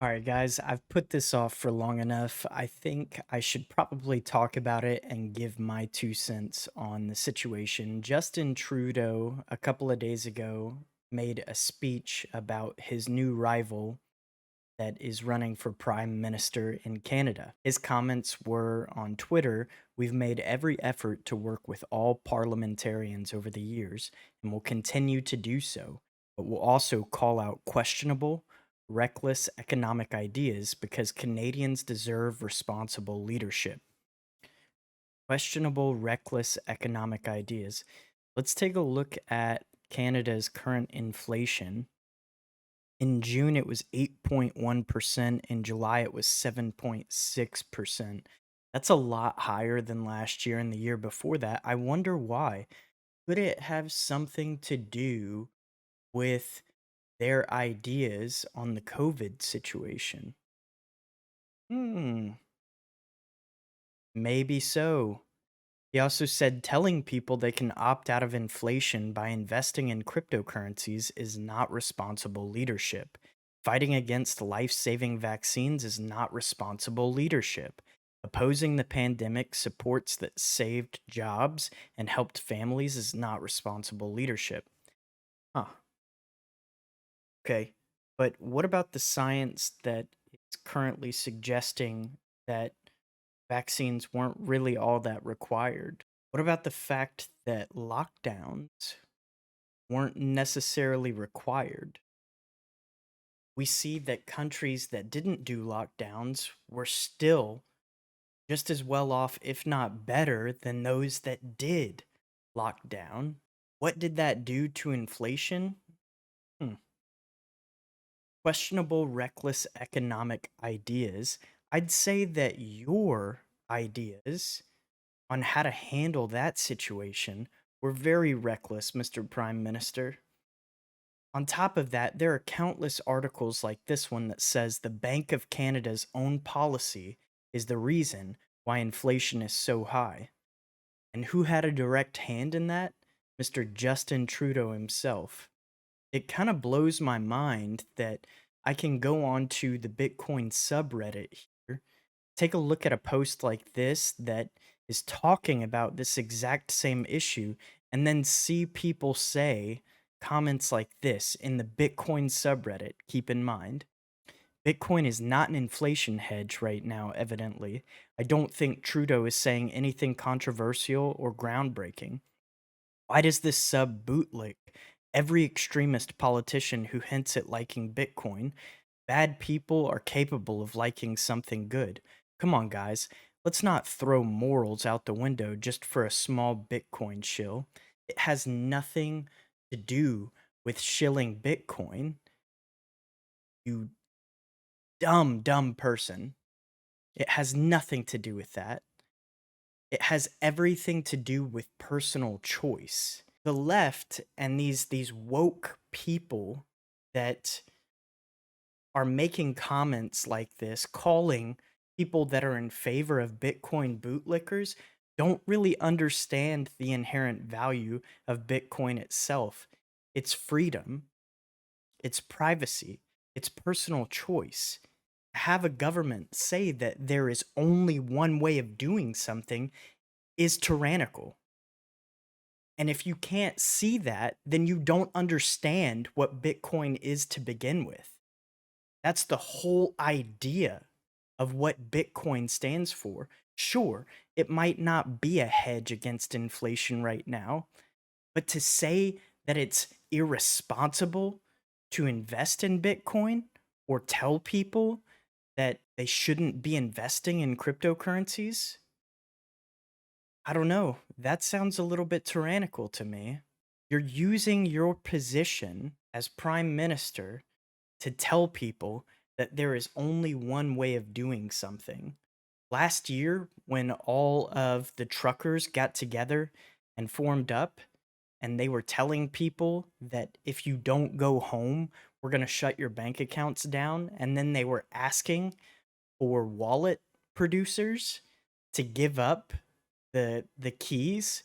All right, guys, I've put this off for long enough. I think I should probably talk about it and give my 2 cents on the situation. Justin Trudeau, a couple of days ago, made a speech about his new rival that is running for prime minister in Canada. His comments were on Twitter: "We've made every effort to work with all parliamentarians over the years and will continue to do so, but will also call out questionable, reckless economic ideas because Canadians deserve responsible leadership." Questionable, reckless economic ideas. Let's take a look at Canada's current inflation. In June, it was 8.1%. In July, it was 7.6%. That's a lot higher than last year and the year before that. I wonder why. Could it have something to do with their ideas on the COVID situation? Hmm, maybe so. He also said telling people they can opt out of inflation by investing in cryptocurrencies is not responsible leadership. Fighting against life saving vaccines is not responsible leadership. Opposing the pandemic supports that saved jobs and helped families is not responsible leadership. Huh. Okay. But what about the science that is currently suggesting that vaccines weren't really all that required? What about the fact that lockdowns weren't necessarily required? We see that countries that didn't do lockdowns were still just as well off, if not better, than those that did lock down. What did that do to inflation? Hmm. Questionable, reckless economic ideas. I'd say that your ideas on how to handle that situation were very reckless, Mr. Prime Minister. On top of that, there are countless articles like this one that says the Bank of Canada's own policy is the reason why inflation is so high. And who had a direct hand in that? Mr. Justin Trudeau himself. It kind of blows my mind that I can go on to the Bitcoin subreddit here, take a look at a post like this that is talking about this exact same issue, and then see people say comments like this in the Bitcoin subreddit. Keep in mind, Bitcoin is not an inflation hedge right now, evidently. I don't think Trudeau is saying anything controversial or groundbreaking. Why does this sub bootlick every extremist politician who hints at liking Bitcoin? Bad people are capable of liking something good. Come on, guys. Let's not throw morals out the window just for a small Bitcoin shill. It has nothing to do with shilling Bitcoin, you dumb, dumb person. It has nothing to do with that. It has everything to do with personal choice. The left and these woke people that are making comments like this, calling people that are in favor of Bitcoin bootlickers, don't really understand the inherent value of Bitcoin itself. It's freedom, it's privacy, it's personal choice. Have a government say that there is only one way of doing something is tyrannical. And if you can't see that, then you don't understand what Bitcoin is to begin with. That's the whole idea of what Bitcoin stands for. Sure, it might not be a hedge against inflation right now, but to say that it's irresponsible to invest in Bitcoin or tell people that they shouldn't be investing in cryptocurrencies, I don't know. That sounds a little bit tyrannical to me. You're using your position as prime minister to tell people that there is only one way of doing something. Last year, when all of the truckers got together and formed up, and they were telling people that if you don't go home, we're going to shut your bank accounts down. And then they were asking for wallet producers to give up the keys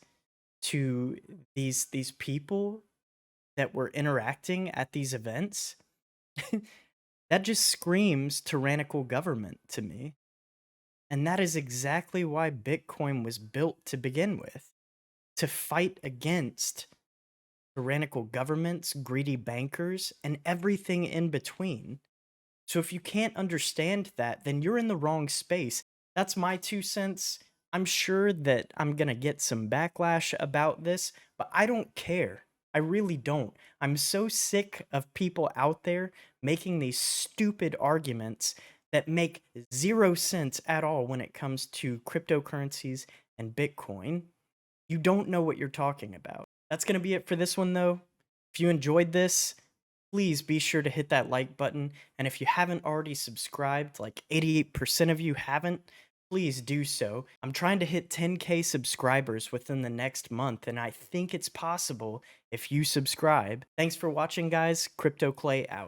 to these people that were interacting at these events. That just screams tyrannical government to me. And that is exactly why Bitcoin was built to begin with, to fight against tyrannical governments, greedy bankers, and everything in between. So if you can't understand that, then you're in the wrong space. That's my 2 cents. I'm sure that I'm going to get some backlash about this, but I don't care. I really don't. I'm so sick of people out there making these stupid arguments that make 0 sense at all when it comes to cryptocurrencies and Bitcoin. You don't know what you're talking about. That's going to be it for this one, though. If you enjoyed this, please be sure to hit that like button. And if you haven't already subscribed, like 88% of you haven't, please do so. I'm trying to hit 10K subscribers within the next month, and I think it's possible if you subscribe. Thanks for watching, guys. Crypto Clay out.